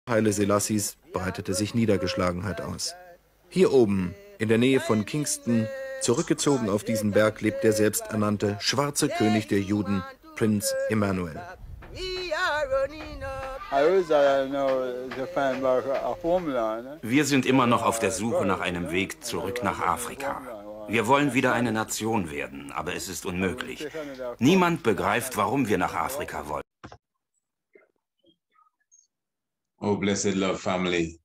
Haile Selassies breitete sich Niedergeschlagenheit aus. Hier oben, in der Nähe von Kingston, zurückgezogen auf diesen Berg, lebt der selbsternannte schwarze König der Juden, Prinz Emmanuel. Wir sind immer noch auf der Suche nach einem Weg zurück nach Afrika. Wir wollen wieder eine Nation werden, aber es ist unmöglich. Niemand begreift, warum wir nach Afrika wollen. Oh, blessed love family.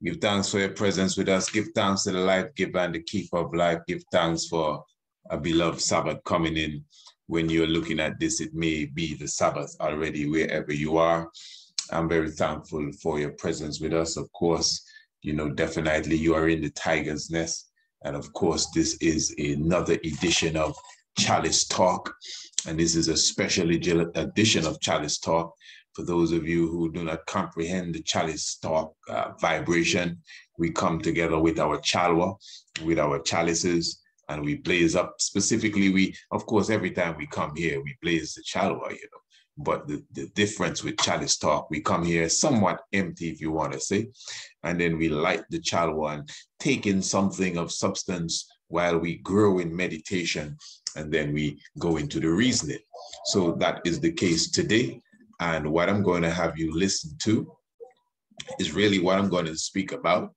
Give thanks for your presence with us. Give thanks to the life giver and the keeper of life. Give thanks for a beloved Sabbath coming in. When you're looking at this, it may be the Sabbath already wherever you are. I'm very thankful for your presence with us. Of course, you know, definitely you are in the tiger's nest. And of course, this is another edition of Chalice Talk. And this is a special edition of Chalice Talk. For those of you who do not comprehend the Chalice Talk vibration, we come together with our chalwa, with our chalices, and we blaze up. Specifically, of course, every time we come here, we blaze the chalwa, you know. But the difference with Chalice Talk, we come here somewhat empty, if you want to say, and then we light the chalwa and take in something of substance while we grow in meditation, and then we go into the reasoning. So that is the case today. And what I'm going to have you listen to is really what I'm going to speak about.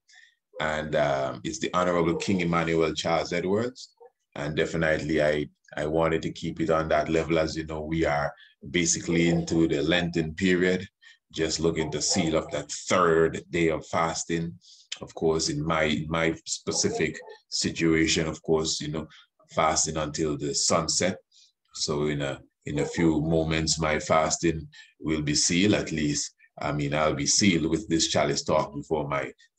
And it's the Honorable King Emmanuel Charles Edwards. And definitely I wanted to keep it on that level. As you know, we are basically into the Lenten period, just looking to seal up that third day of fasting. Of course, in my specific situation, of course, you know, fasting until the sunset. So in a few moments, my fasting will be sealed. At least, I mean, I'll be sealed with this Chalice Talk before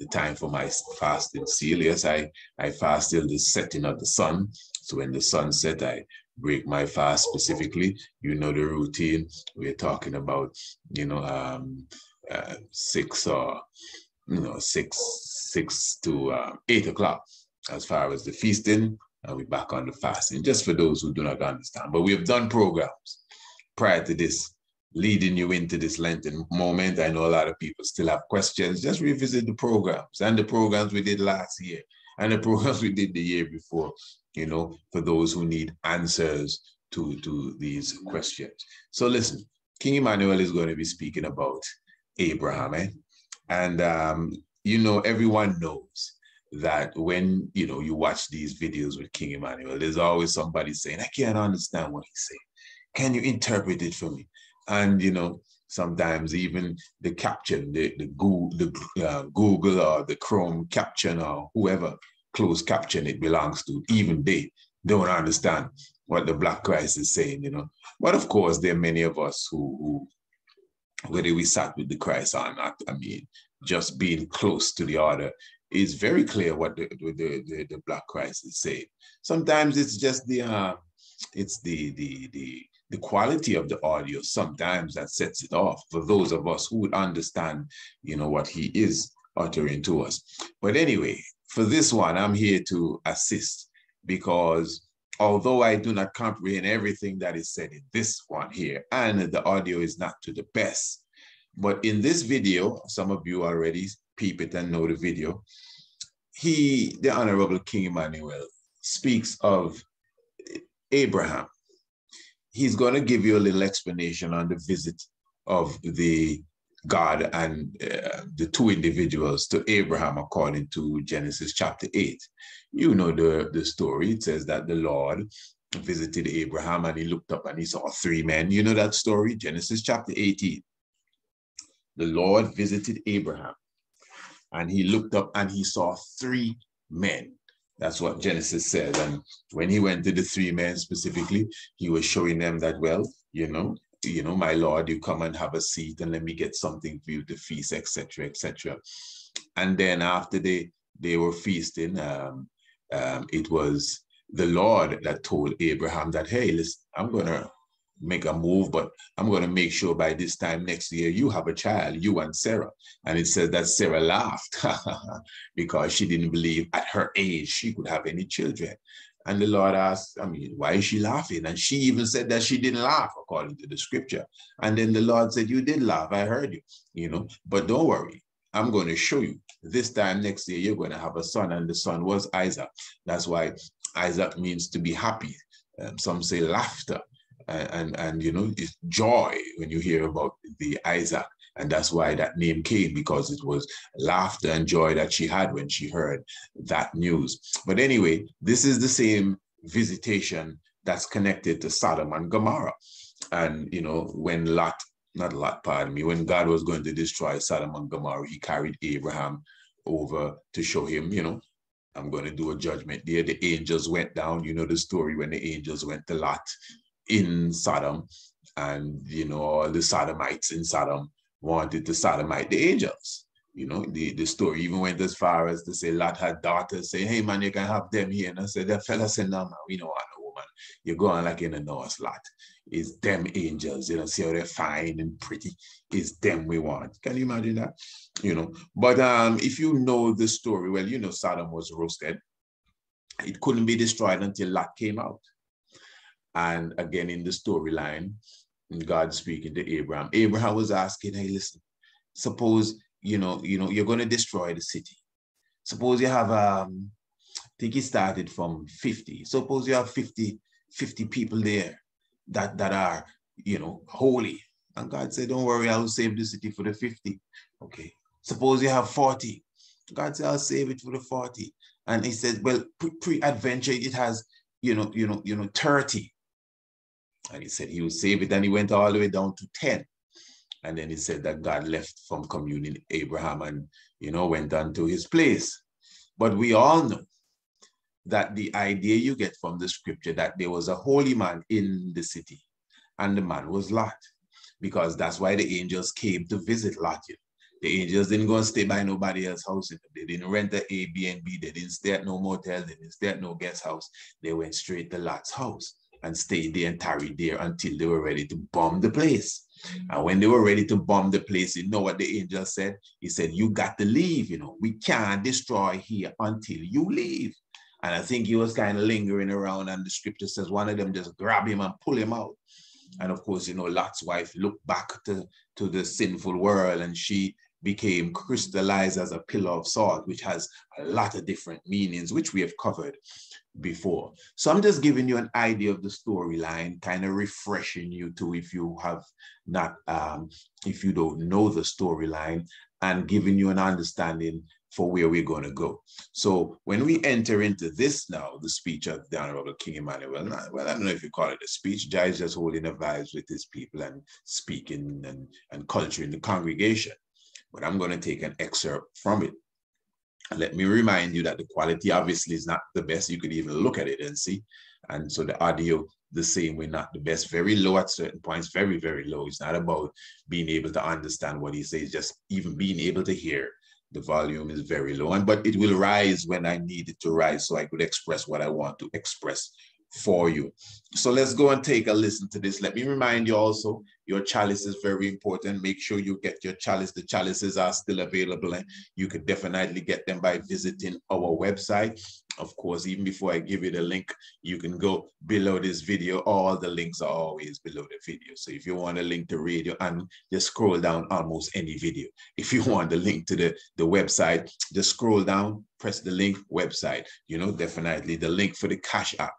the time for my fasting seal. Yes, I fast till the setting of the sun. So when the sun set, I break my fast specifically. You know the routine. We're talking about, you know, 6 to 8 o'clock as far as the feasting. And we're back on the fasting, just for those who do not understand. But we have done programs prior to this, leading you into this Lenten moment. I know a lot of people still have questions. Just revisit the programs and the programs we did last year and the programs we did the year before, you know, for those who need answers to these questions. So listen, King Emmanuel is going to be speaking about Abraham. And, you know, everyone knows that when, you know, you watch these videos with King Emmanuel, there's always somebody saying, I can't understand what he's saying. Can you interpret it for me? And, you know, sometimes even the caption, the Google or the Chrome caption or whoever closed caption it belongs to, even they don't understand what the Black Christ is saying, you know. But of course, there are many of us who whether we sat with the Christ or not, I mean, just being close to the order, is very clear what the Black Christ is saying. Sometimes it's just the quality of the audio sometimes that sets it off for those of us who would understand, you know, what he is uttering to us. But anyway, for this one, I'm here to assist, because although I do not comprehend everything that is said in this one here, and the audio is not to the best, but in this video, some of you already peep it and know the video, the Honorable King Emmanuel speaks of Abraham. He's going to give you a little explanation on the visit of the God and the two individuals to Abraham according to Genesis chapter 8. You know the story. It says that the Lord visited Abraham and he looked up and he saw 3 men. You know that story, Genesis chapter 18. The Lord visited Abraham and he looked up and he saw 3 men. That's what Genesis says. And when he went to the 3 men specifically, he was showing them that, well, you know, my Lord, you come and have a seat and let me get something for you to feast, etc., etc. And then after they were feasting, it was the Lord that told Abraham that, hey, listen, I'm going to make a move, but I'm going to make sure by this time next year you have a child, you and Sarah. And it says that Sarah laughed because she didn't believe at her age she could have any children. And the Lord asked, I mean, why is she laughing? And she even said that she didn't laugh, according to the scripture. And then the Lord said, you did laugh, I heard you, you know, but don't worry, I'm going to show you. This time next year, you're going to have a son, and the son was Isaac. That's why Isaac means to be happy. Some say laughter, and you know, it's joy when you hear about the Isaac. And that's why that name came, because it was laughter and joy that she had when she heard that news. But anyway, this is the same visitation that's connected to Sodom and Gomorrah. And, you know, when when God was going to destroy Sodom and Gomorrah, he carried Abraham over to show him, you know, I'm going to do a judgment there. The angels went down. You know the story when the angels went to Lot in Sodom, and, you know, all the Sodomites in Sodom wanted to sodomite the angels. You know, the story even went as far as to say Lot had daughters, say, hey man, you can have them here. And I said, that fella said, no man, we don't want no woman. You're going like in the North, Lot. It's them angels, you know, see how they're fine and pretty. It's them we want. Can you imagine that? You know, but if you know the story, well, you know, Sodom was roasted. It couldn't be destroyed until Lot came out. And again, in the storyline, God speaking to Abraham. Abraham was asking, hey, listen, suppose, you know, you're going to destroy the city. Suppose you have, I think he started from 50. Suppose you have 50 people there that are, you know, holy. And God said, don't worry, I'll save the city for the 50. Okay. Suppose you have 40. God said, I'll save it for the 40. And he said, well, pre-adventure, it has, 30. And he said he would save it. And he went all the way down to 10. And then he said that God left from communing Abraham and, you know, went on to his place. But we all know that the idea you get from the scripture that there was a holy man in the city, and the man was Lot, because that's why the angels came to visit Lot. The angels didn't go and stay by nobody else's house. They didn't rent an Airbnb. They didn't stay at no motel. They didn't stay at no guest house. They went straight to Lot's house and stayed there and tarried there until they were ready to bomb the place. And when they were ready to bomb the place, you know what the angel said? He said, you got to leave, you know. We can't destroy here until you leave. And I think he was kind of lingering around, and the scripture says one of them just grab him and pull him out. And of course, you know, Lot's wife looked back to the sinful world, and she became crystallized as a pillar of salt, which has a lot of different meanings, which we have covered before. So I'm just giving you an idea of the storyline, kind of refreshing you too if you have not, if you don't know the storyline, and giving you an understanding for where we're going to go. So when we enter into this now, the speech of the Honorable King Emmanuel, well, I don't know if you call it a speech. Jai is just holding a vibes with his people and speaking and culturing the congregation. But I'm going to take an excerpt from it. And let me remind you that the quality obviously is not the best. You could even look at it and see. And so the audio, the same way, not the best, very low at certain points, very, very low. It's not about being able to understand what he says, just even being able to hear. The volume is very low, but it will rise when I need it to rise so I could express what I want to express for you. So let's go and take a listen to this. Let me remind you also, your chalice is very important. Make sure you get your chalice. The chalices are still available, and you could definitely get them by visiting our website. Of course, even before I give you the link, you can go below this video. All the links are always below the video. So if you want a link to radio, and just scroll down almost any video. If you want the link to the website, just scroll down, press the link, website. You know, definitely the link for the CashApp.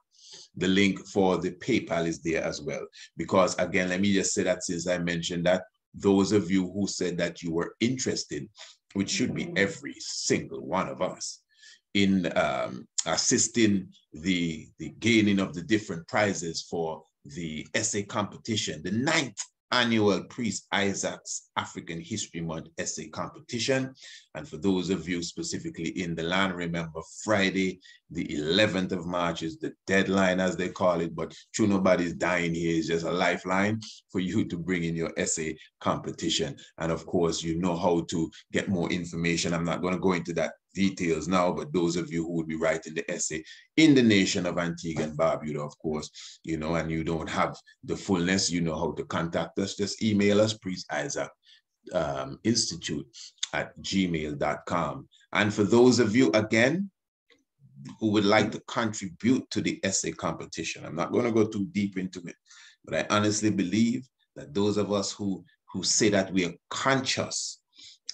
The link for the PayPal is there as well. Because again, let me just say that since I mentioned that, those of you who said that you were interested, which should be every single one of us, in assisting the gaining of the different prizes for the essay competition, the 9th annual Priest Isaac's African History Month essay competition. And for those of you specifically in the land, remember Friday, the 11th of March is the deadline, as they call it, but true, nobody's dying here. It's just a lifeline for you to bring in your essay competition. And of course, you know how to get more information. I'm not going to go into that details now, but those of you who would be writing the essay in the nation of Antigua and Barbuda, of course, you know, and you don't have the fullness, you know how to contact us. Just email us, Priest Isaac Institute at gmail.com. And for those of you, again, who would like to contribute to the essay competition. I'm not going to go too deep into it, but I honestly believe that those of us who say that we are conscious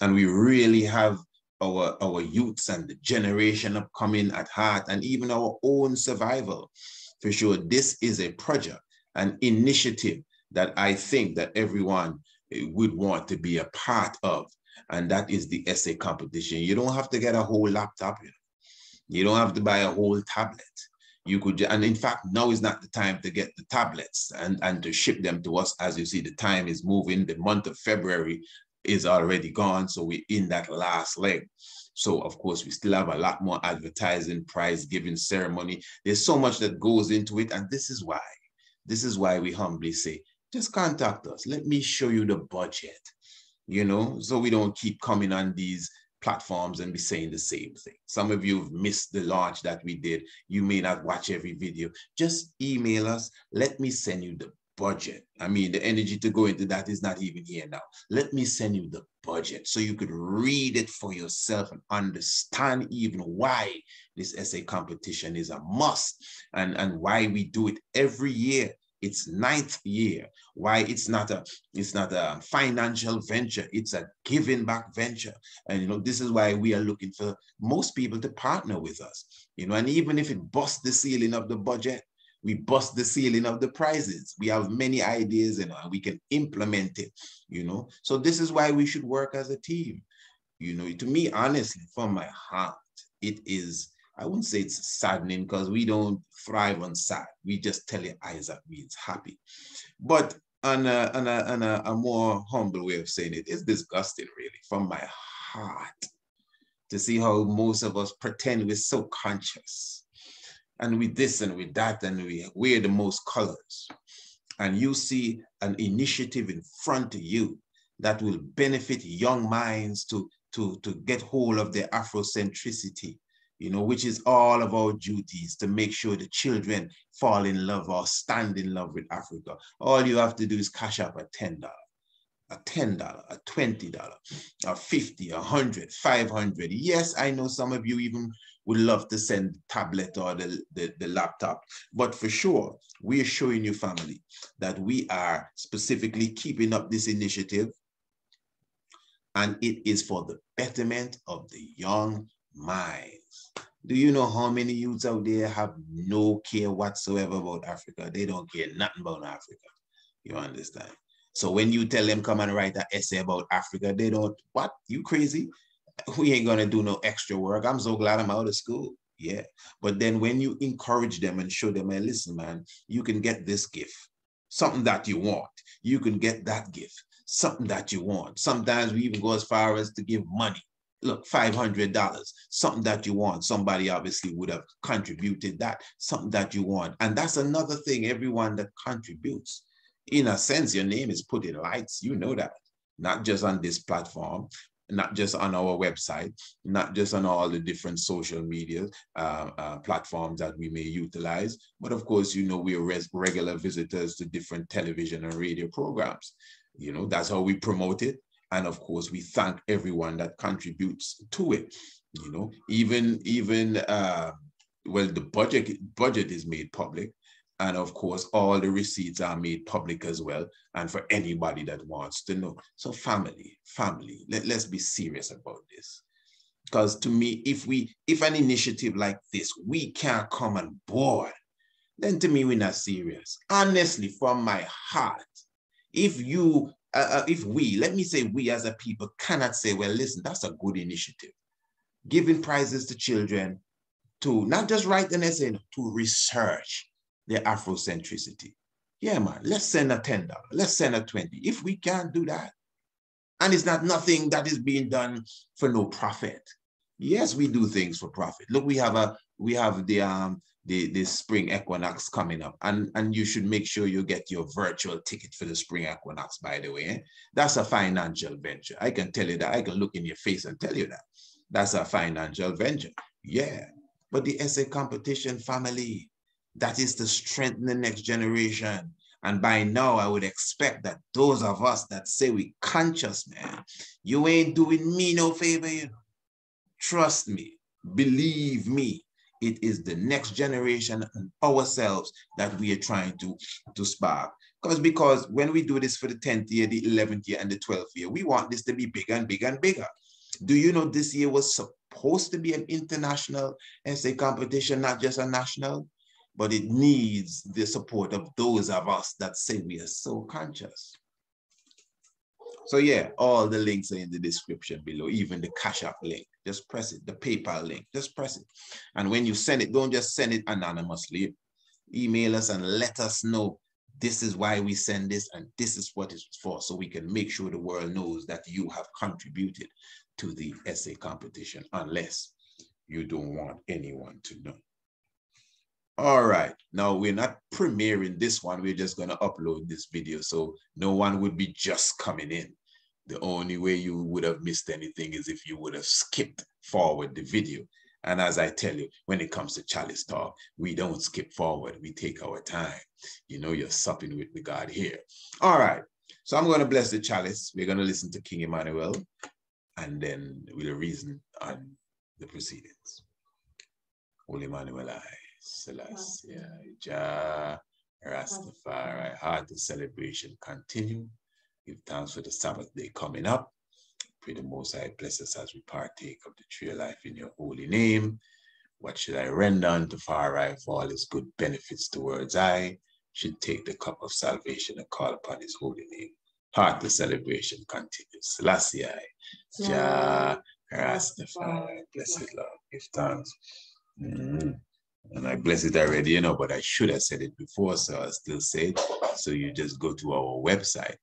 and we really have our youths and the generation upcoming at heart, and even our own survival, for sure, this is a project, an initiative that I think that everyone would want to be a part of, and that is the essay competition. You don't have to get a whole laptop, you know. You don't have to buy a whole tablet. You could, and in fact, now is not the time to get the tablets and to ship them to us. As you see, the time is moving. The month of February is already gone, so we're in that last leg. So of course, we still have a lot more advertising, prize giving ceremony. There's so much that goes into it, and this is why we humbly say, just contact us. Let me show you the budget, you know, so we don't keep coming on these platforms and be saying the same thing. Some of you have missed the launch that we did. You may not watch every video. Just email us. Let me send you the budget. I mean, the energy to go into that is not even here now. Let me send you the budget so you could read it for yourself and understand even why this essay competition is a must, and why we do it every year. It's 9th year. Why it's not a financial venture, it's a giving back venture. And you know, this is why we are looking for most people to partner with us. You know, and even if it busts the ceiling of the budget, we bust the ceiling of the prizes. We have many ideas and we can implement it, you know. So this is why we should work as a team. You know, to me, honestly, from my heart, it is, I wouldn't say it's saddening, because we don't thrive on sad. We just tell your eyes that means happy. But on a more humble way of saying it, it's disgusting, really, from my heart, to see how most of us pretend we're so conscious. And with this and with that, and we wear the most colors. And you see an initiative in front of you that will benefit young minds to get hold of their Afrocentricity, you know, which is all of our duties, to make sure the children fall in love or stand in love with Africa. All you have to do is cash up a $10, a $20, a $50, $100, $500. Yes, I know some of you even would love to send the tablet or the laptop, but for sure, we are showing you, family, that we are specifically keeping up this initiative, and it is for the betterment of the young minds. Do you know how many youths out there have no care whatsoever about Africa? They don't care nothing about Africa. You understand? So when you tell them come and write an essay about Africa, they don't, what? You crazy? We ain't gonna do no extra work. I'm so glad I'm out of school. Yeah. But then when you encourage them and show them, hey, listen, man, you can get this gift, something that you want. You can get that gift, something that you want. Sometimes we even go as far as to give money. Look, $500, something that you want. Somebody obviously would have contributed that, something that you want. And that's another thing, everyone that contributes, in a sense, your name is put in lights. You know that, not just on this platform, not just on our website, not just on all the different social media platforms that we may utilize, but of course, you know, we are regular visitors to different television and radio programs. You know, that's how we promote it. And of course, we thank everyone that contributes to it. You know, even well, the budget is made public. And of course, all the receipts are made public as well. And for anybody that wants to know. So family, let's be serious about this. Because to me, if an initiative like this, we can't come on board, then to me, we're not serious. Honestly, from my heart, if we, let me say we as a people cannot say, well, listen, that's a good initiative. Giving prizes to children to not just write an essay, to research their Afrocentricity. Yeah, man, let's send a $10, let's send a $20. If we can't do that, and it's not nothing that is being done for no profit. Yes, we do things for profit. Look, we have the spring equinox coming up, and you should make sure you get your virtual ticket for the spring equinox, by the way. That's a financial venture. I can tell you that. I can look in your face and tell you that. That's a financial venture. Yeah, but the essay competition, family, that is to strengthen the next generation. And by now, I would expect that those of us that say we conscious, man, you ain't doing me no favor, you know. Trust me, believe me, It is the next generation and ourselves that we are trying to spark. Because when we do this for the 10th year, the 11th year, and the 12th year, we want this to be bigger and bigger and bigger. Do you know this year was supposed to be an international essay competition, not just a national? But it needs the support of those of us that say we are so conscious. So yeah, all the links are in the description below, even the CashApp link. Just press it, the PayPal link, just press it. And when you send it, don't just send it anonymously. Email us and let us know this is why we send this and this is what it's for, so we can make sure the world knows that you have contributed to the essay competition, unless you don't want anyone to know. All right, now we're not premiering this one. We're just going to upload this video, so no one would be just coming in. The only way you would have missed anything is if you would have skipped forward the video. And as I tell you, when it comes to Chalice Talk, we don't skip forward. We take our time. You know, you're supping with the God here. All right, so I'm going to bless the chalice. We're going to listen to King Emmanuel, and then we'll reason on the proceedings. Holy Emmanuel, Selassie, Jah, Rastafari, heart the celebration continue. Give thanks for the Sabbath day coming up. Pray the Mosiah bless us as we partake of the tree of life in your holy name. What should I render unto Far for all his good benefits towards I should take the cup of salvation and call upon his holy name. Heart the celebration continues. Selassie, Jah, Rastafari, blessed Lord, give thanks. And I bless it already, you know, but I should have said it before, so I'll still say it. So you just go to our website.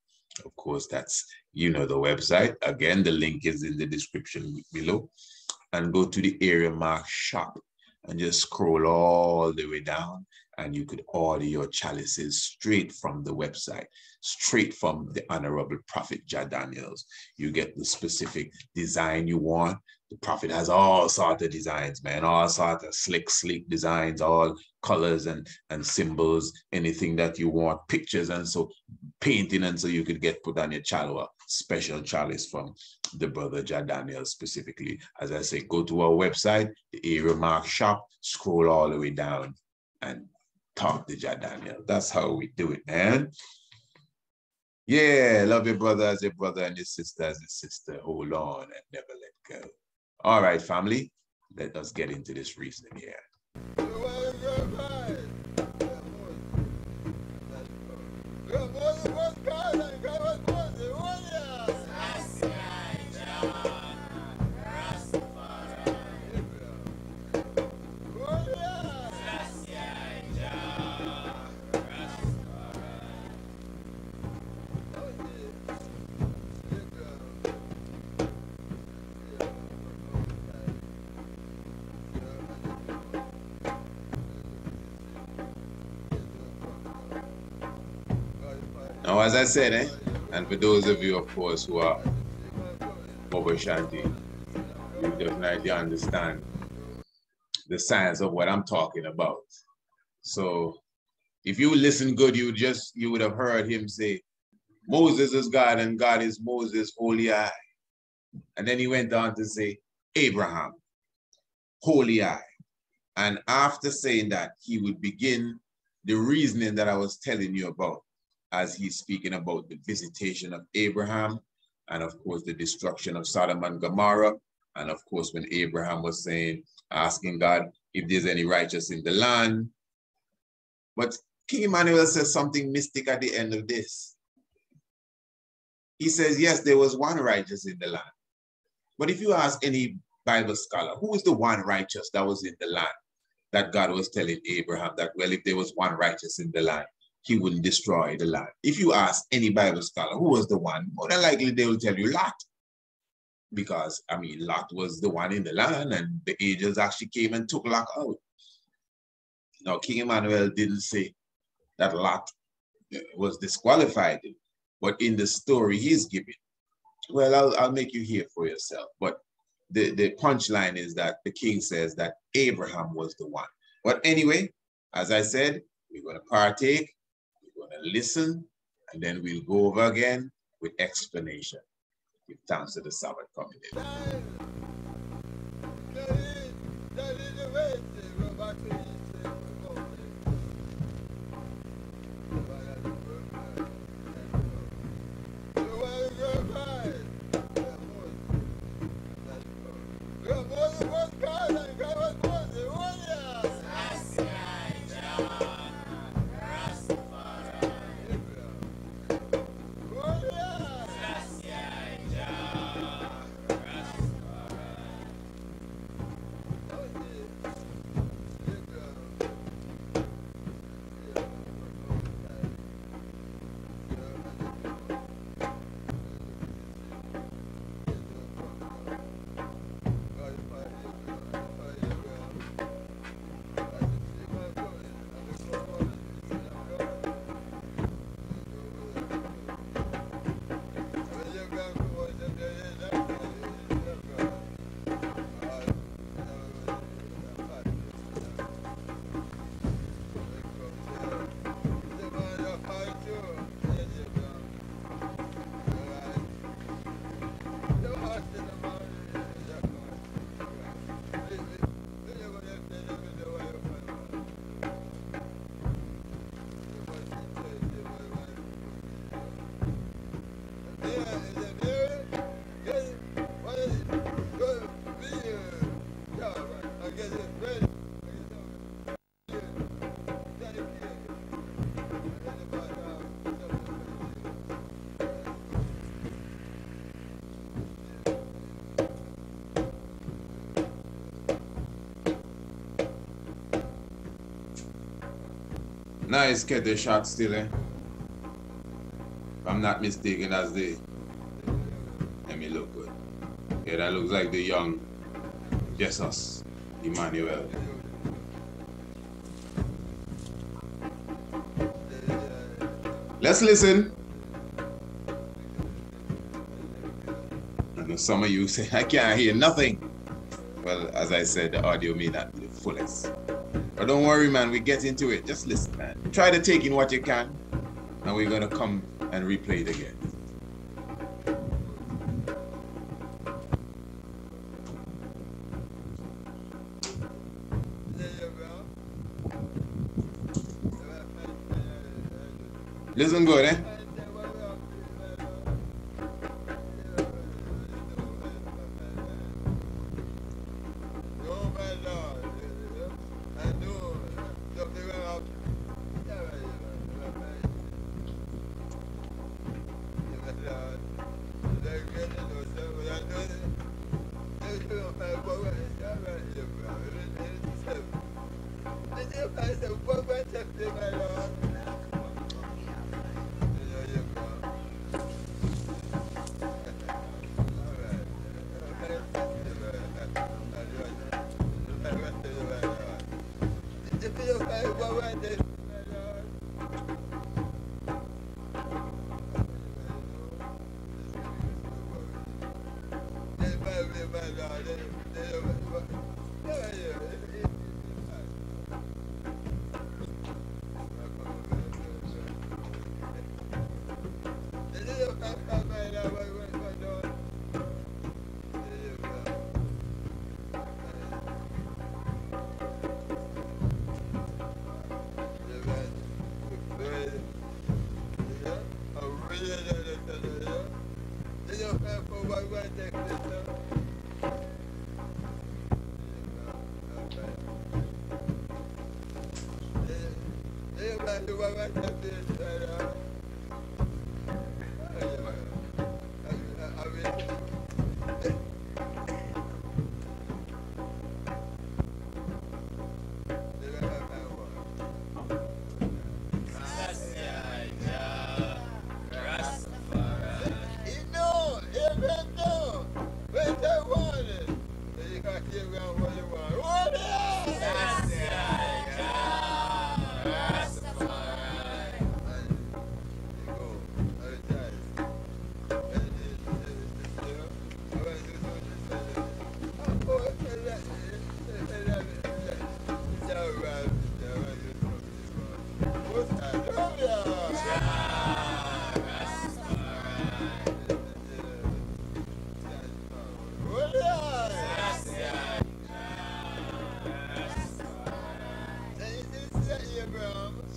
Of course, that's, you know, the website. Again, the link is in the description below. And go to the area marked shop and just scroll all the way down. And you could order your chalices straight from the website, straight from the Honorable Prophet Jah Daniels. You get the specific design you want. The Prophet has all sorts of designs, man, all sorts of slick, sleek designs, all colors and symbols, anything that you want, pictures, and so painting, and so you could get put on your chalwa, special chalice from the brother Jah Daniels specifically. As I say, go to our website, the area marked shop, scroll all the way down, and talk to Jah Daniel. That's how we do it, man. Yeah, love your brother as your brother and your sister as your sister. Hold on and never let go. All right, family, let us get into this reasoning here. Now, as I said, and for those of you, of course, who are over Shanti, you definitely understand the science of what I'm talking about. So if you listen good, you would have heard him say, Moses is God and God is Moses' holy eye. And then he went on to say, Abraham, holy eye. And after saying that, he would begin the reasoning that I was telling you about, as he's speaking about the visitation of Abraham, and of course the destruction of Sodom and Gomorrah, and of course when Abraham was asking God if there's any righteous in the land. But King Emmanuel says something mystic at the end of this. He says, yes, there was one righteous in the land. But if you ask any Bible scholar, who is the one righteous that was in the land that God was telling Abraham that, well, if there was one righteous in the land, he wouldn't destroy the land? If you ask any Bible scholar who was the one, more than likely they will tell you Lot. Because, I mean, Lot was the one in the land and the angels actually came and took Lot out. Now, King Emmanuel didn't say that Lot was disqualified, but in the story he's giving, well, I'll make you hear for yourself. But the punchline is that the king says that Abraham was the one. But anyway, as I said, we're going to partake, we're going to listen, and then we'll go over again with explanation. Give thanks to the Sabbath coming in. Nice get the shot still, eh? If I'm not mistaken, that's the... Let me look good. Yeah, that looks like the young Jesus, Emmanuel. Let's listen. I know some of you say, I can't hear nothing. Well, as I said, the audio may not be the fullest. But don't worry, man, we get into it. Just listen, man. Try to take in what you can. And we're going to come and replay it again. Listen good, eh?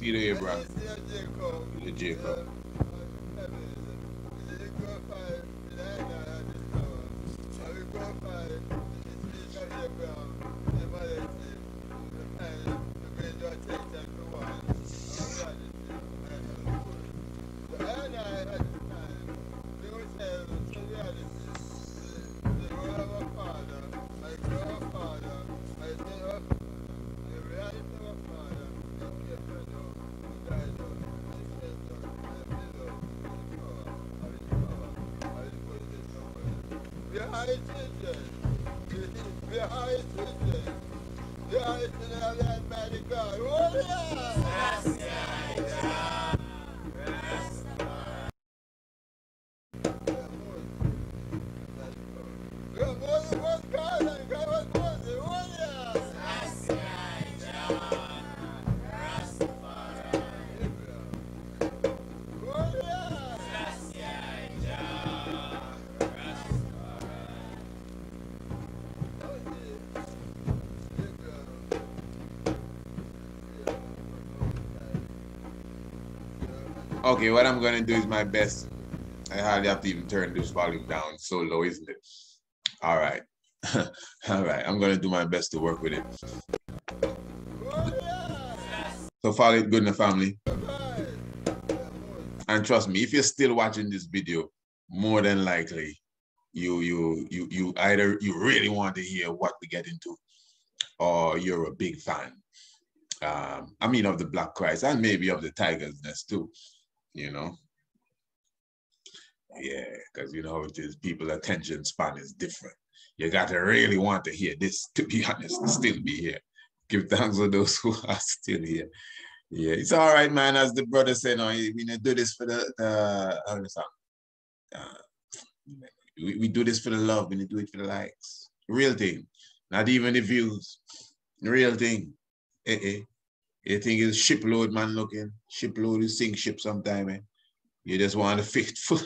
Feed of Abraham. Feed of Jacob. Okay, what I'm gonna do is my best. I hardly have to even turn this volume down. So low, isn't it? All right. All right, I'm gonna do my best to work with it. So follow it good in the family. And trust me, if you're still watching this video, more than likely, you either you really want to hear what we get into, or you're a big fan. I mean, of the Black Christ and maybe of the Tiger's Nest too, you know. Yeah, because you know how it is, people's attention span is different. You got to really want to hear this, to be honest, and still be here. Give thanks to those who are still here. Yeah, it's all right, man. As the brother said, no, we do this for we do this for the love, we do it for the likes. Real thing, not even the views. Real thing. You think it's shipload, man, looking. Shipload, you sink ship sometime, eh? You just want to fit full.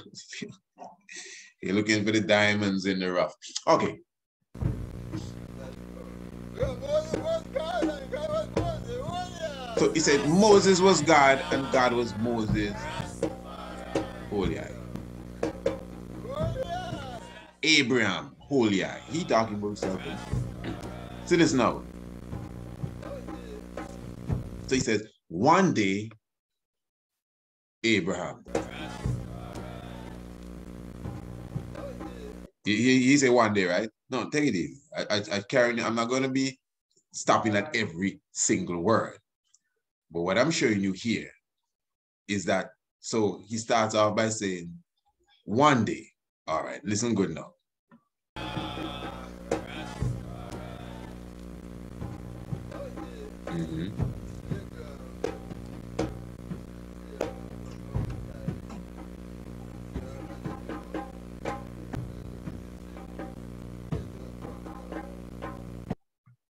You're looking for the diamonds in the rough. Okay. So he said Moses was God and God was Moses. Holy eye. Abraham, holy eye. He talking about something. See this now. So he says, one day, Abraham. He said one day, right? No, take it easy. I'm not going to be stopping at every single word. But what I'm showing you here is that, so he starts off by saying, one day. All right, listen good now.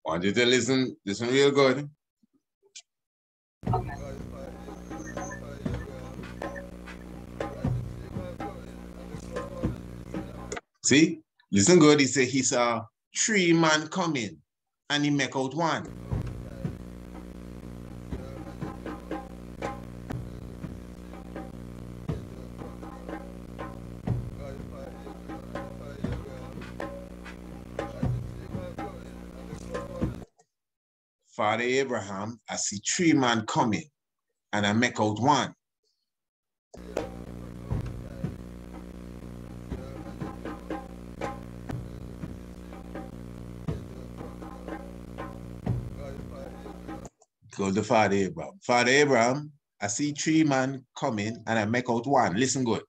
I want you to listen real good. See, listen good. He said he saw 3 men coming and he make out one. Father Abraham, I see 3 men coming and I make out one. Go to Father Abraham. Father Abraham, I see 3 men coming and I make out one. Listen good.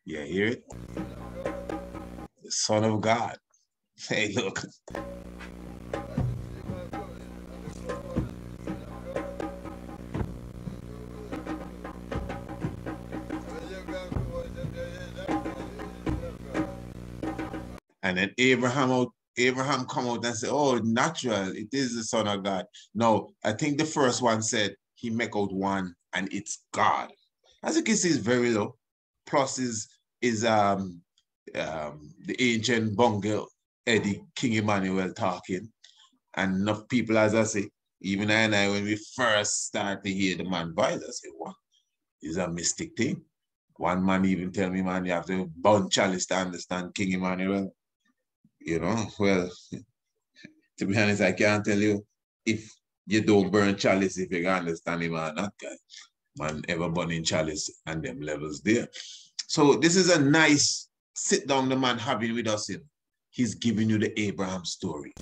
Yeah, hear it? The Son of God. Hey, look. And then Abraham come out and say, oh, natural, it is the Son of God. No, I think the first one said he make out one and it's God. As you can see, it's very low. Plus is the ancient bungle Eddie King Emmanuel talking. And enough people, as I say, even I and I, when we first start to hear the man voice, I say, what? It's a mystic thing. One man even tell me, man, you have to burn chalice to understand King Emmanuel. You know, well, to be honest, I can't tell you if you don't burn chalice if you can understand him or not, guy. Man, ever burning chalice and them levels there. So this is a nice sit down the man having with us in. He's giving you the Abraham story.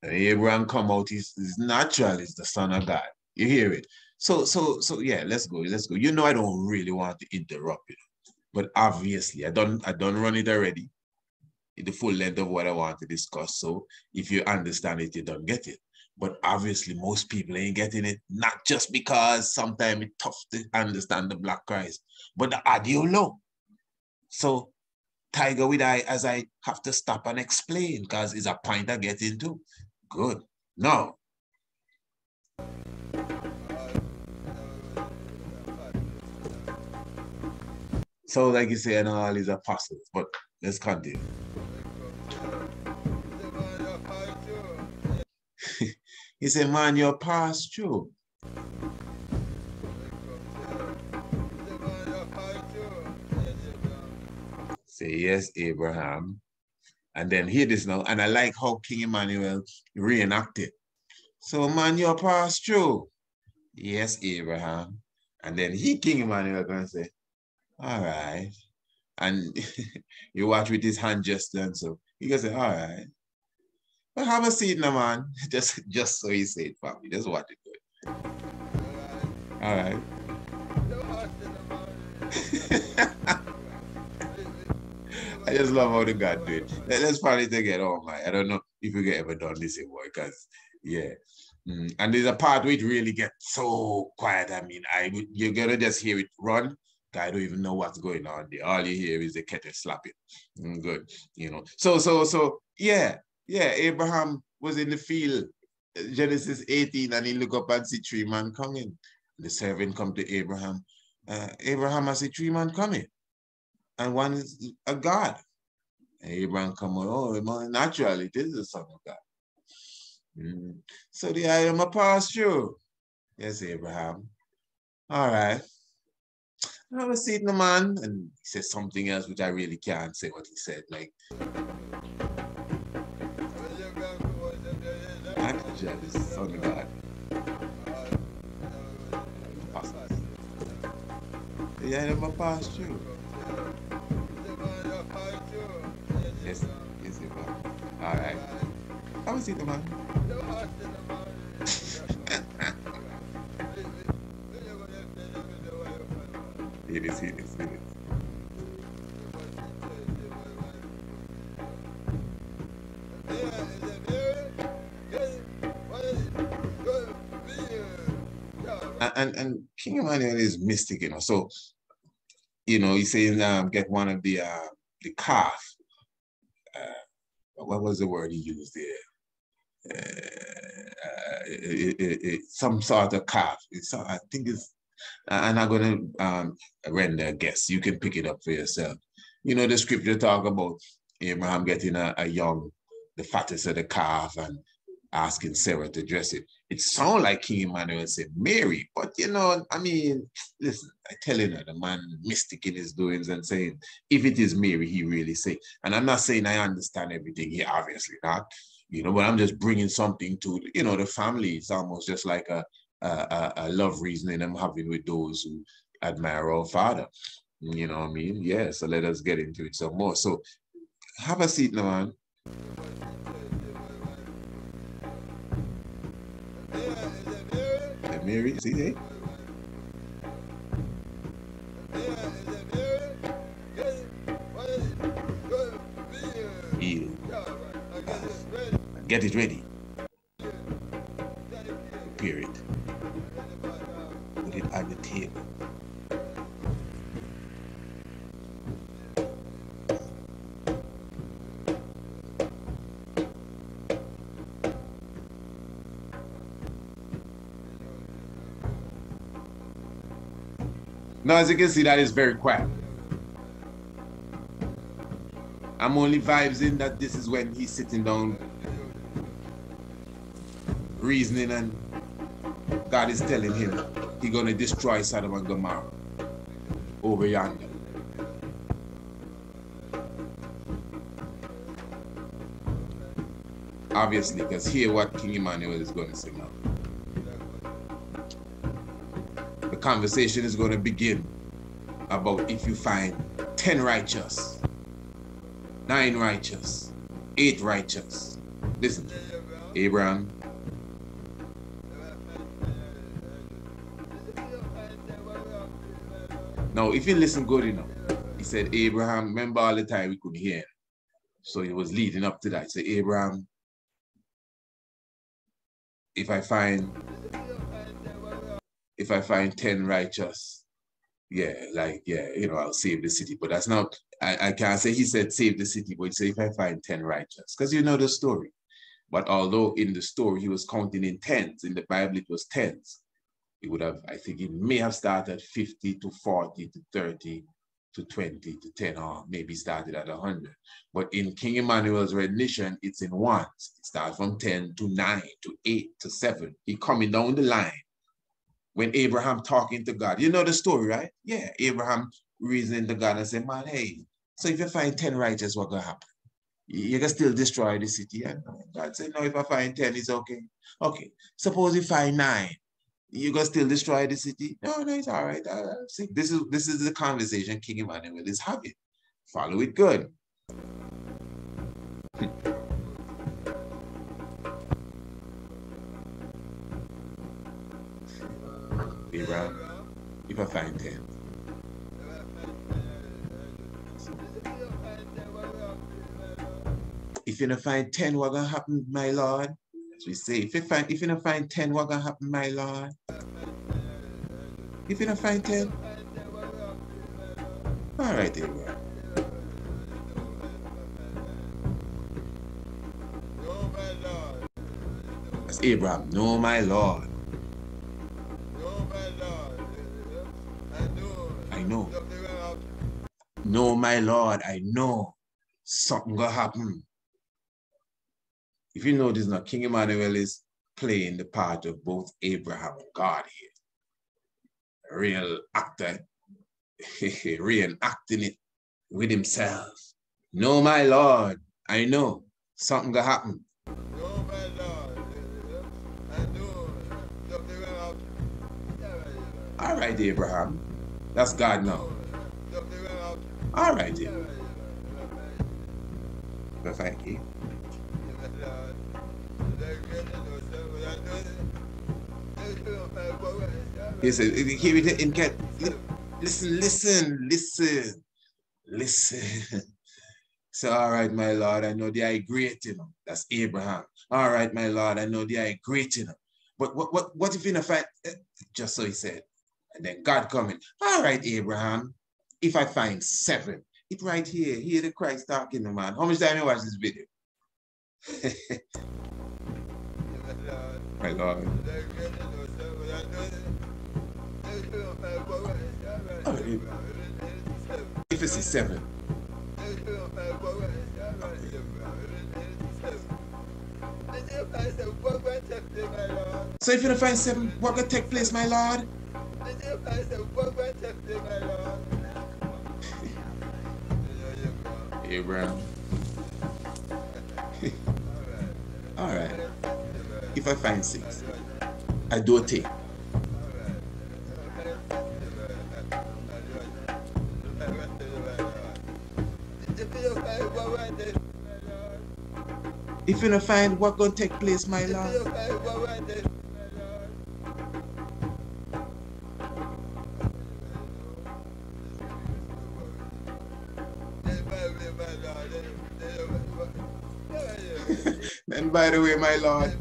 And Abraham come out, he's natural, he's the son of God. You hear it? So yeah, let's go. You know I don't really want to interrupt you, but obviously I don't run it already. The full length of what I want to discuss. So if you understand it, you don't get it. But obviously most people ain't getting it, not just because sometimes it's tough to understand the Black Christ, but the audio low. So Tiger with I, as I have to stop and explain, because it's a point I get into. Good. Now, so like you say, and all these apostles, but let's continue. He said, man, you're passed through. Say, yes, Abraham. And then hear this now. And I like how King Emmanuel reenacted. So, man, you're passed through. Yes, Abraham. And then King Emmanuel, going to say, all right. And you watch with his hand gesture and so. He going to say, all right. But have a seat now, man. Just so he said, family. Just watch it good. All right. I just love how the God do it. Let's probably take it all, man. I don't know if you get ever done this before, because, yeah. And there's a part where it really gets so quiet. I mean, you're going to just hear it run. I don't even know what's going on there. All you hear is the kettle slapping. Good, you know. So, yeah. Yeah, Abraham was in the field, Genesis 18, and he looked up and see 3 men coming. The servant come to Abraham. Abraham, I see 3 men coming. And one is a God. And Abraham come on, oh, naturally, it is the son of God. So the I am a pass through. Yes, Abraham. All right. I was seeing the man, and he said something else, which I really can't say what he said. Like, actually, this is son of God. The I am a pass through. Yes, Abraham. All right. I was seeing the man. It is. And King Emmanuel is mystic, you know. So, you know, he's saying, get one of the calf. What was the word he used there? Some sort of calf. I think it's. I'm not going to render a guess. You can pick it up for yourself. You know, the scripture talk about Abraham getting a young, the fattest of the calf, and asking Sarah to dress it. It sounds like King Emmanuel said Mary, but you know, I mean, listen, I tell you now, the man mystic in his doings and saying, if it is Mary, he really say. And I'm not saying I understand everything here, obviously not, you know, but I'm just bringing something to, you know, the family. It's almost just like a love reasoning I'm having with those who admire our Father. You know what I mean? Yeah, so let us get into it some more. So have a seat now, man. Mary, see there? Get it ready. Prepare it. Put it on the table. Now, as you can see, that is very quiet. I'm only vibes in that this is when he's sitting down, reasoning, and God is telling him he's going to destroy Sodom and Gomorrah over yonder. Obviously, because hear what King Emmanuel is going to say now. The conversation is going to begin about if you find 10 righteous, 9 righteous, 8 righteous. Listen, Abraham. Now, if you listen good enough, he said, Abraham, remember all the time we couldn't hear him. So he was leading up to that. He said, Abraham, if I find 10 righteous, I'll save the city. But that's not, I can't say he said save the city, but he said if I find 10 righteous, because you know the story. But although in the story he was counting in tens, in the Bible it was tens. He would have, I think it may have started 50 to 40 to 30 to 20 to 10, or maybe started at 100. But in King Emmanuel's rendition, it's in ones. It starts from 10 to 9 to 8 to 7. He coming down the line. When Abraham talking to God, you know the story, right? Yeah, Abraham reasoning to God and say, man, hey, so if you find 10 righteous, what's going to happen? You can still destroy the city. And God said, no, if I find 10, it's okay. Okay, suppose you find 9. You gonna still destroy the city? No, it's all right. See, this is the conversation King Emmanuel is having. Follow it good. Abraham, if I find 10. If you don't find 10, what gonna happen, my Lord? As we say, if you don't find 10, what gonna happen, my Lord? If you don't find 10, all right, Abraham. That's Abraham. No, my Lord. I know. No, my Lord. I know. Something gonna happen. If you notice now, King Emmanuel is playing the part of both Abraham and God here. A real actor, reenacting it with himself. No, my Lord, I know something gonna happen. No, my Lord, I know something gonna happen. All right, Abraham, that's God now. All right, Abraham. Thank you. He said, hear it and get, listen. So, all right, my Lord, I know they are great, you know. That's Abraham. All right, my Lord, I know they are great, you know. But what if in a fact, just so he said, and then God coming, all right, Abraham, if I find 7, it right here, hear the Christ talking to man. How much time you watch this video? My Lord. If it's 7. So if you don't find 7, what will take place, my Lord? Abraham. All right. If I find 6, I do a take. If you don't find what gonna take place, my Lord. And by the way, my Lord.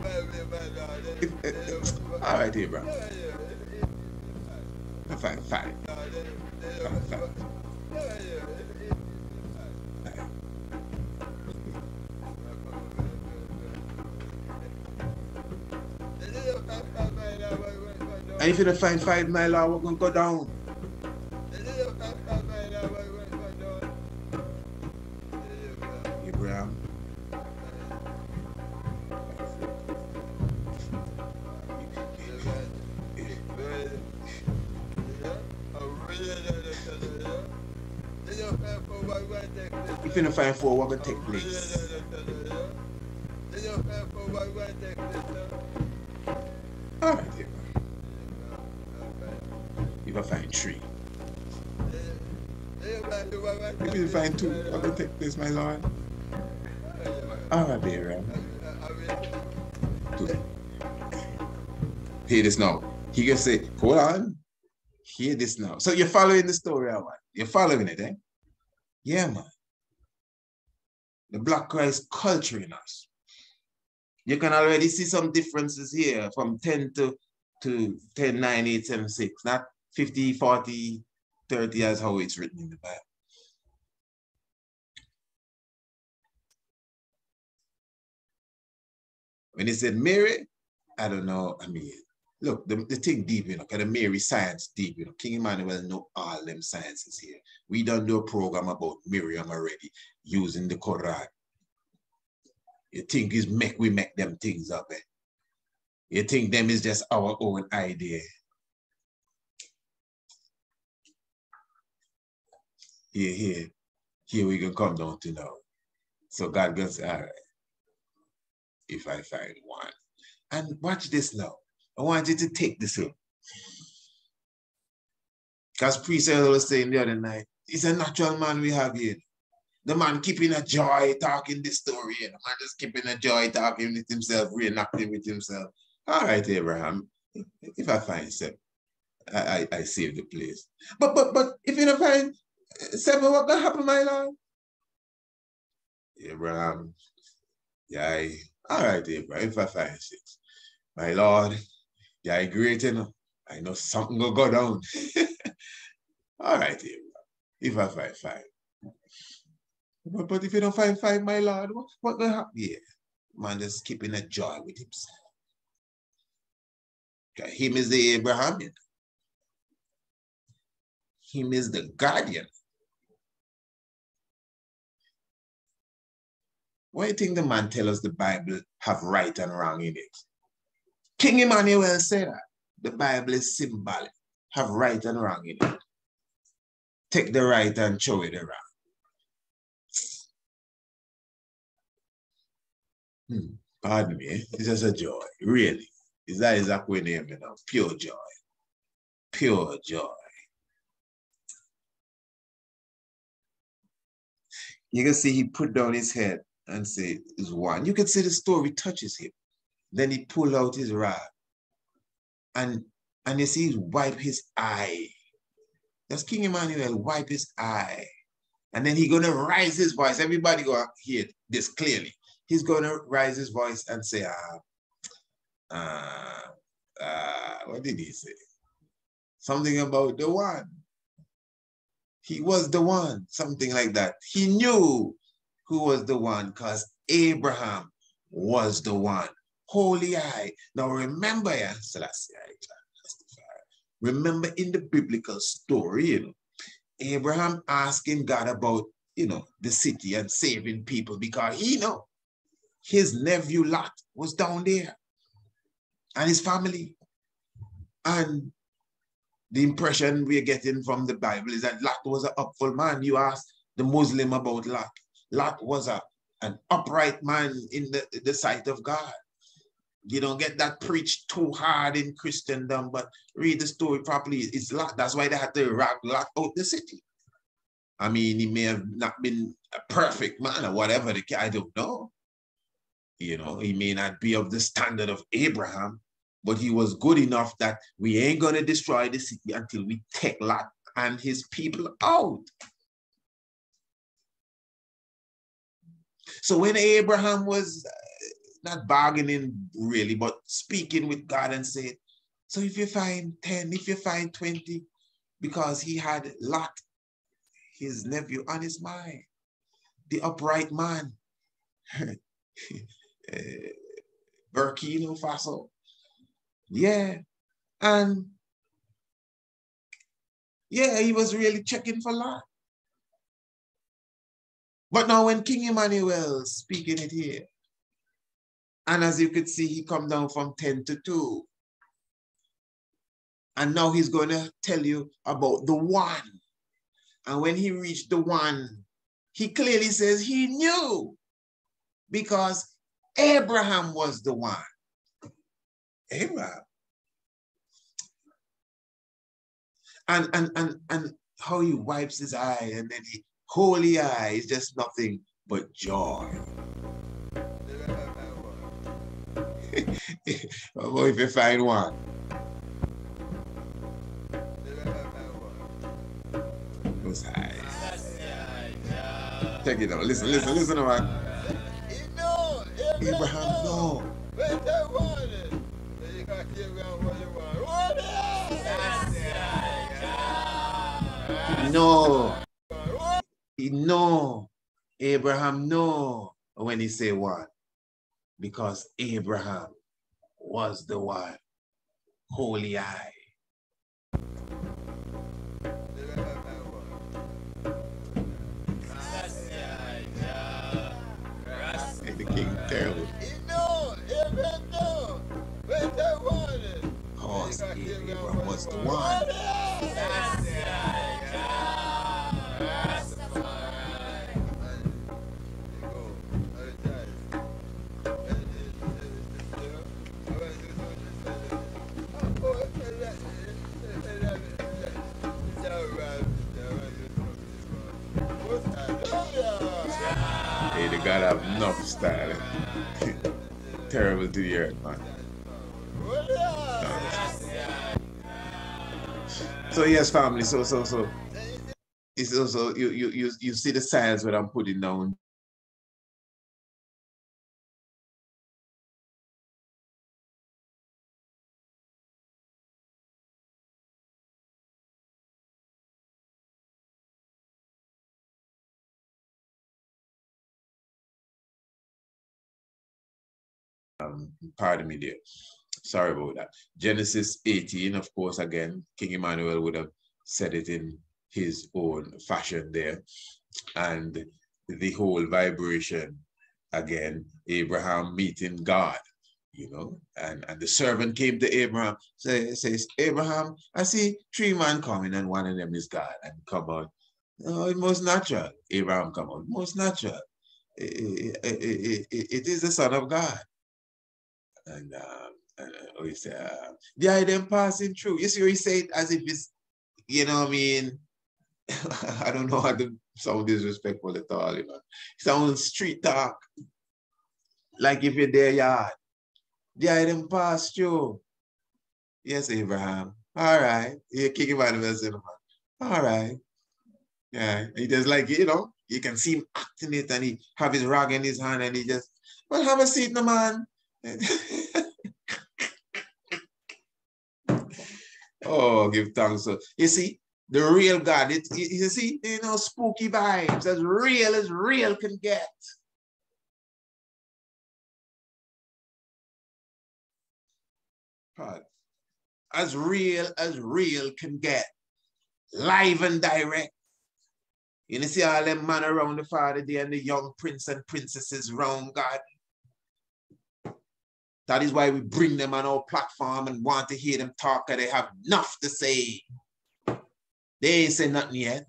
All right, Abraham. Fine. And if you don't find 5, my Lord, we're going to go down. If you don't find for what will take place. All right, here. If I find 3. If you find 2, what will take place, my Lord? All right, dear. 2. Hear this now. He can say, hold on. Hear this now. So you're following the story, all right? You're following it, eh? Yeah, man. The Black Christ culture in us. You can already see some differences here from 10 to 10, 9, 8, 7, 6. Not 50, 40, 30 as how it's written in the Bible. When he said Mary, I don't know, I mean, look, the thing deep, you know, because the Mary science deep, you know, King Emmanuel know all them sciences here. We done do a program about Miriam already using the Quran. You think we make them things up, eh? You think them is just our own idea. Here we can come down to now. So God goes, all right, if I find 1. And watch this now. I want you to take this in. Because Priest was saying the other night, he's a natural man we have here. The man keeping a joy talking this story. The man just keeping a joy talking with himself, reenacting with himself. All right, Abraham, if I find 7, I save the place. But if you don't find 7, what gonna happen, my Lord? Abraham, yeah, all right, Abraham, if I find 6. My Lord, yeah, great enough. I know something will go down. All right, Abraham, if I find 5. But if you don't find 5, my Lord, what will happen? Yeah, man just keeping a joy with himself. Him is the Abrahamian. Him is the guardian. Why do you think the man tell us the Bible have right and wrong in it? King Emmanuel said that. The Bible is symbolic, have right and wrong in it. Take the right and throw it around. Pardon me, it's just a joy, really. Is that exactly name, you know? Pure joy. Pure joy. You can see he put down his head and say, it's 1. You can see the story touches him. Then he pulled out his rod. And you see he wipe his eye. That's King Emmanuel, wipe his eye. And then he's going to rise his voice. Everybody go hear this clearly. He's going to rise his voice and say, what did he say? Something about the 1. He was the 1, something like that. He knew who was the 1 because Abraham was the 1. Holy eye. Now remember, remember in the biblical story, you know, Abraham asking God about, you know, the city and saving people because he know his nephew Lot was down there and his family. And the impression we're getting from the Bible is that Lot was an upful man. You ask the Muslim about Lot. Lot was an upright man in the sight of God. You don't get that preached too hard in Christendom, but read the story properly. It's Lot. That's why they had to rag Lot out the city. I mean, he may have not been a perfect man or whatever, I don't know. You know, he may not be of the standard of Abraham, but he was good enough that we ain't going to destroy the city until we take Lot and his people out. So when Abraham was not bargaining really, but speaking with God and said, so if you find 10, if you find 20, because he had Lot, his nephew, on his mind, the upright man, Burkina Faso. Yeah. And yeah, he was really checking for Lot. But now when King Emmanuel speaking it here, and as you could see, he come down from 10 to 2. And now he's going to tell you about the one. And when he reached the one, he clearly says he knew, because Abraham was the one. Abraham. And how he wipes his eye, and then the holy eye is just nothing but joy. Well, if you find one. Mosiah. Check it out. Listen, man. Abraham, no. No. No. Abraham, no. When he say what? Because Abraham was the one. Holy eye. The king terrible. Because Abraham was the one. Hey, the God have enough style. Terrible to the earth, man. So yes, family. So it's also you see the signs that I'm putting down. Pardon me there. Sorry about that. Genesis 18, of course, again, King Emmanuel would have said it in his own fashion there. And the whole vibration, again, Abraham meeting God, you know, and the servant came to Abraham, says, Abraham, I see 3 men coming and one of them is God. And come on, oh, it's most natural. Abraham come on, most natural. It is the Son of God. And we say, the item passing through. You see, he said as if it's, you know what I mean? I don't know how to sound disrespectful at all, you know. Sounds street talk. Like if you're there, yard. The item passed through. Yes, Abraham. All right. You're kicking by the vessel. All right. Yeah. He just like, you know, you can see him acting it, and he have his rag in his hand, and he just, well, have a seat, no man. Oh, give thanks. So you see, the real God, you see, you know, spooky vibes, as real can get. As real can get. Live and direct. You know, see all them man around the Father there and the young prince and princesses round God. That is why we bring them on our platform and want to hear them talk, and they have enough to say. They ain't said nothing yet.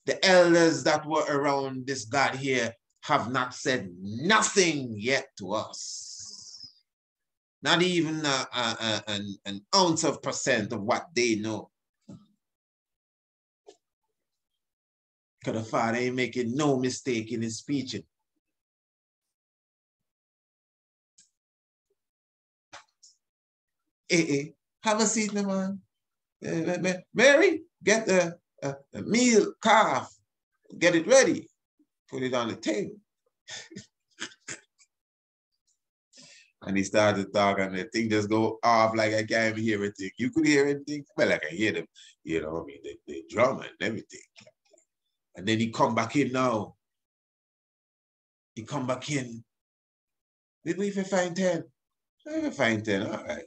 The elders that were around this God here have not said nothing yet to us. Not even an ounce of percent of what they know. Because the Father ain't making no mistake in his speeching. Hey, have a seat, my man. Mary, get the meal calf. Get it ready. Put it on the table. And he started talking, and the thing just go off like I can't even hear anything. You could hear anything? Well, I can hear them, you know, I mean, the drum and everything. And then he come back in now. He come back in. Did we find 10? If I find 10, all right.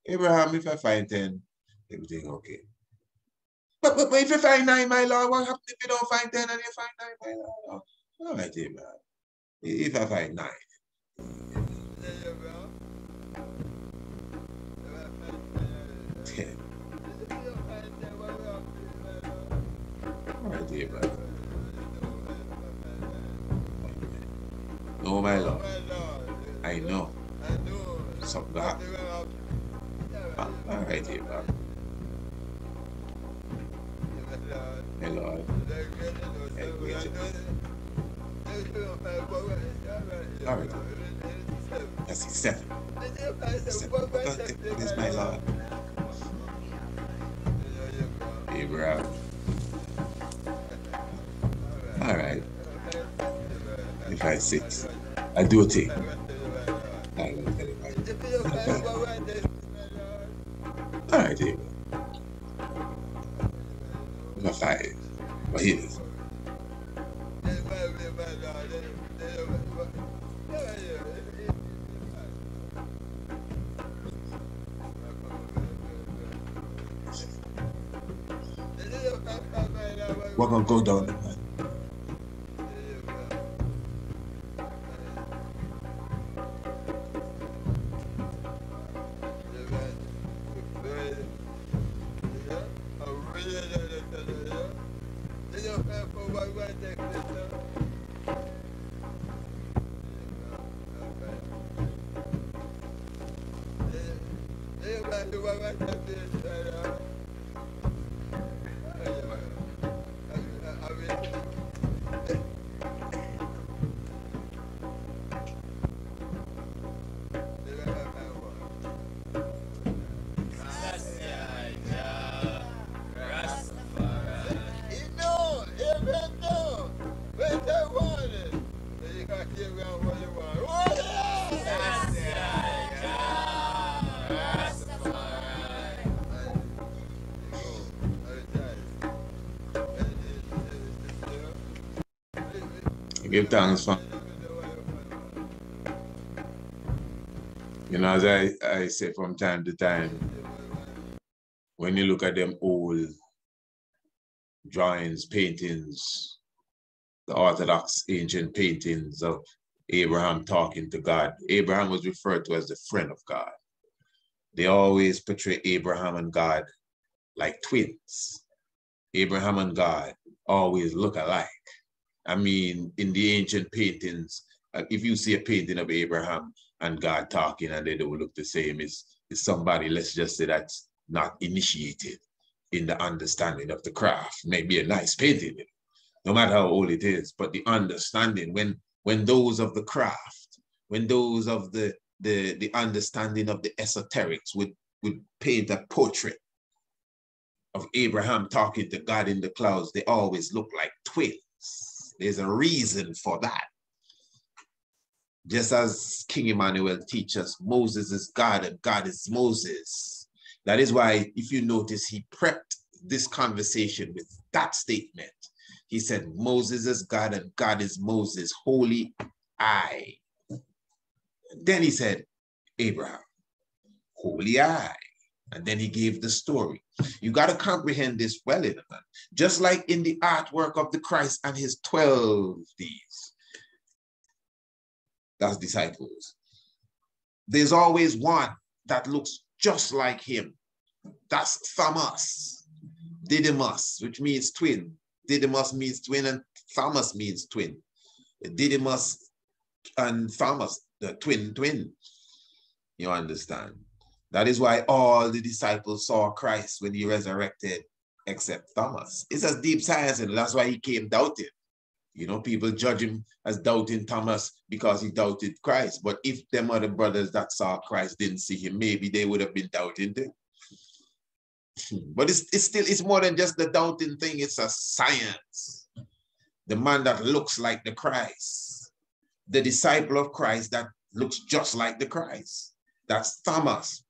Abraham, if I find 10, everything okay. But if you find 9, my Lord, what happens if you don't find 10 and you find 9, my Lord? All right, Abraham. If I find 9. know. Something happened. All right, here, man. Hey, Lord. Hey, wait. All right. That's 7. 7. What is my Lord? Abraham. All right. If I 6, I do a thing. I will tell you right. All right, here. Number 5. But here it is. We're gonna go down there, man. Give thanks for, you know, as I say from time to time, when you look at them old drawings, paintings, the Orthodox ancient paintings of Abraham talking to God, Abraham was referred to as the friend of God. They always portray Abraham and God like twins. Abraham and God always look alike. I mean, in the ancient paintings, if you see a painting of Abraham and God talking and they don't look the same, it's somebody, let's just say, that's not initiated in the understanding of the craft. Maybe a nice painting, no matter how old it is, but the understanding, when those of the craft, when those of the understanding of the esoterics would paint a portrait of Abraham talking to God in the clouds, they always look like twins. There's a reason for that. Just as King Emmanuel teaches, Moses is God and God is Moses. That is why, if you notice, he prepped this conversation with that statement. He said, Moses is God and God is Moses, holy I. Then he said, Abraham, holy I. And then he gave the story. You got to comprehend this well, man. Just like in the artwork of the Christ and his 12 thieves, that's disciples. There's always one that looks just like him. That's Thomas, Didymus, which means twin. Didymus means twin and Thomas means twin. Didymus and Thomas, the twin. You understand? That is why all the disciples saw Christ when he resurrected, except Thomas. It's a deep science, and that's why he came doubting. You know, people judge him as doubting Thomas because he doubted Christ. But if them other brothers that saw Christ didn't see him, maybe they would have been doubting too. But it's more than just the doubting thing. It's a science. The man that looks like the Christ, the disciple of Christ that looks just like the Christ. That's Thomas.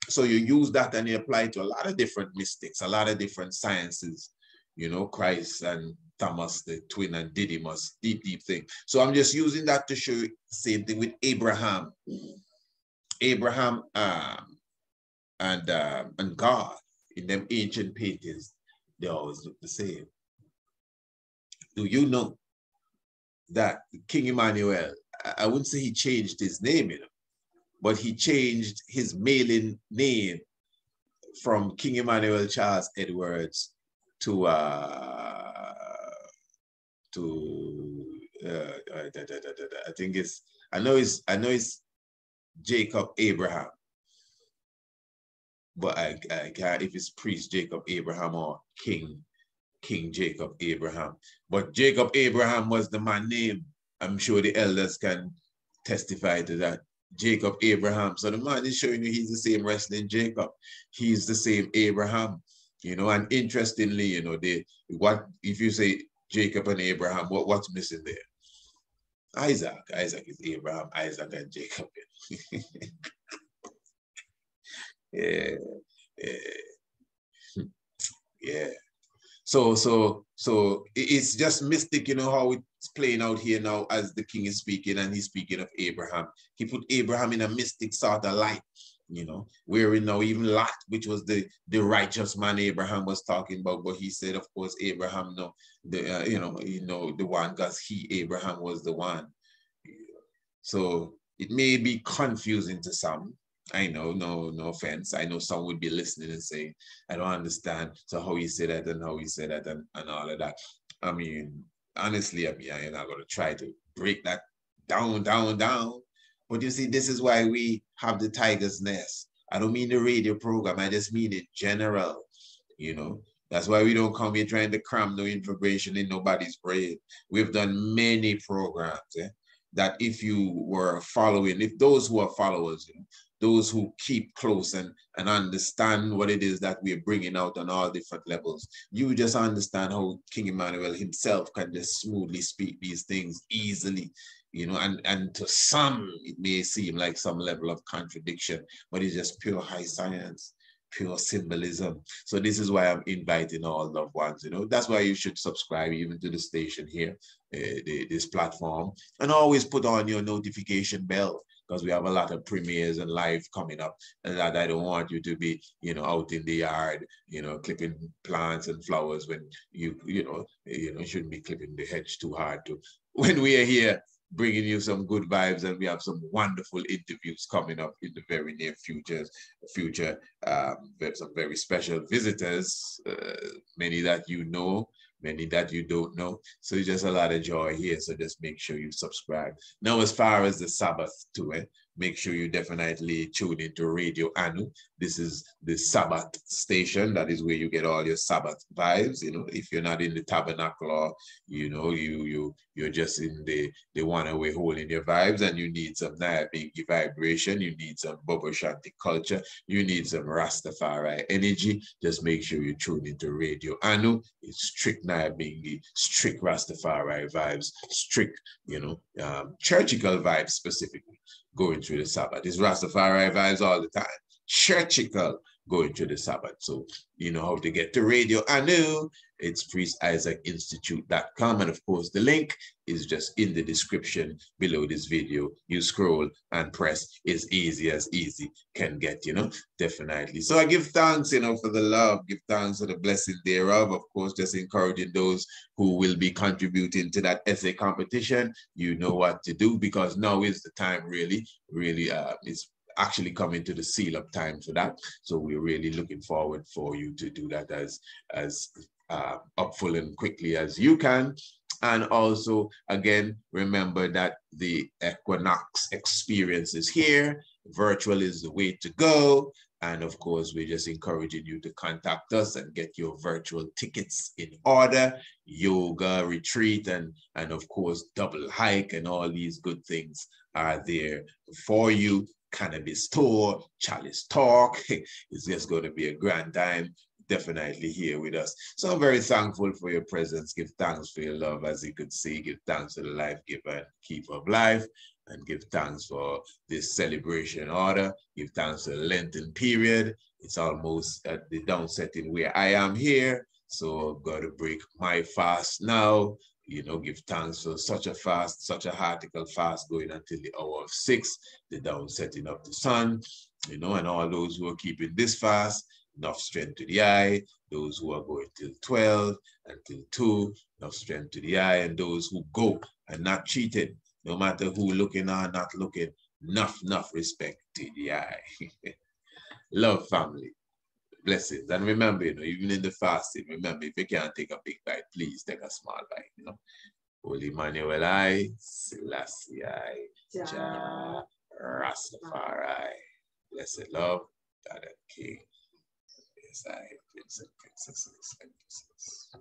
So you use that and you apply it to a lot of different mystics, a lot of different sciences, you know, Christ and Thomas, the twin, and Didymus, deep thing. So I'm just using that to show you the same thing with Abraham. Abraham and God, in them ancient paintings, they always look the same. Do you know that King Emmanuel, I wouldn't say he changed his name, you know, but he changed his mailing name from King Emmanuel Charles Edwards to I think it's, I know it's Jacob Abraham. But I can't, if it's priest Jacob Abraham or King Jacob Abraham. But Jacob Abraham was the man name. I'm sure the elders can testify to that. Jacob Abraham. So the man is showing you he's the same wrestling Jacob. He's the same Abraham. You know, and interestingly, you know, what if you say Jacob and Abraham, what's missing there? Isaac. Isaac is Abraham, Isaac and Jacob. Yeah. Yeah. So it's just mystic, you know, how it's playing out here now as the king is speaking and he's speaking of Abraham. He put Abraham in a mystic sort of light, you know, where now even Lot, which was the righteous man Abraham was talking about, but he said, of course, Abraham, no, the one, because Abraham was the one. So it may be confusing to some. I know, no offense. I know some would be listening and saying, I don't understand. So how he said that and how he said that and all of that. I mean, honestly, I'm not going to try to break that down. But you see, this is why we have the Tiger's Nest. I don't mean the radio program. I just mean in general, you know. That's why we don't come here trying to cram no information in nobody's brain. We've done many programs, that if you were following, if those who are followers, you know, those who keep close and understand what it is that we're bringing out on all different levels, you just understand how King Emmanuel himself can just smoothly speak these things easily, you know, and to some, it may seem like some level of contradiction, but it's just pure high science, pure symbolism. So this is why I'm inviting all loved ones, you know. That's why you should subscribe even to the station here, this platform, and always put on your notification bell, because we have a lot of premieres and live coming up, and that I don't want you to be, you know, out in the yard, you know, clipping plants and flowers when you shouldn't be clipping the hedge too hard when we are here bringing you some good vibes, and we have some wonderful interviews coming up in the very near future. There's some very special visitors, many that you know, many that you don't know. So it's just a lot of joy here. So just make sure you subscribe. Now, as far as the Sabbath too, make sure you definitely tune into Radio Anu. This is the Sabbath station. That is where you get all your Sabbath vibes. You know, if you're not in the tabernacle, or you know, you're just in the one away hole in your vibes, and you need some Nyabingi vibration, you need some Bobo Shanti culture, you need some Rastafari energy, just make sure you tune into Radio Anu. It's strict Nyabingi, strict Rastafari vibes, strict, you know, churchical vibes specifically, going through the Sabbath. It's Rastafari vibes all the time, churchical, going through the Sabbath. So you know how to get to Radio Anu. It's priestisaacinstitute.com, and of course the link is just in the description below this video. You scroll and press, as easy can get, you know, definitely. So I give thanks, you know, for the love, give thanks for the blessing thereof. Of course, just encouraging those who will be contributing to that essay competition. You know what to do, because now is the time, really, it's actually coming to the seal up time for that. So we're really looking forward for you to do that as upful and quickly as you can. And also, again, remember that the Equinox experience is here. Virtual is the way to go. And of course, we're just encouraging you to contact us and get your virtual tickets in order. Yoga, retreat, and of course, double hike, and all these good things are there for you. Cannabis tour, Chalice talk. It's just going to be a grand time. Definitely here with us. So I'm very thankful for your presence. Give thanks for your love, as you could see. Give thanks to the life giver and keeper of life, and give thanks for this celebration order. Give thanks to the Lenten period. It's almost at the downsetting where I am here, so I've got to break my fast now. You know, give thanks for such a fast, such a heartical fast going until the hour of 6, the downsetting of the sun, you know, and all those who are keeping this fast, enough strength to the eye. Those who are going till 12 and till 2, enough strength to the eye. And those who go and not cheating, no matter who looking or not looking, enough respect to the eye. Love, family. Blessings. And remember, you know, even in the fasting, remember, if you can't take a big bite, please take a small bite, you know. Holy Emmanuel, I, Selassie, I, Jah. Rastafari. Blessed love, God and King. Yes, I, Prince and Princesses and Princess.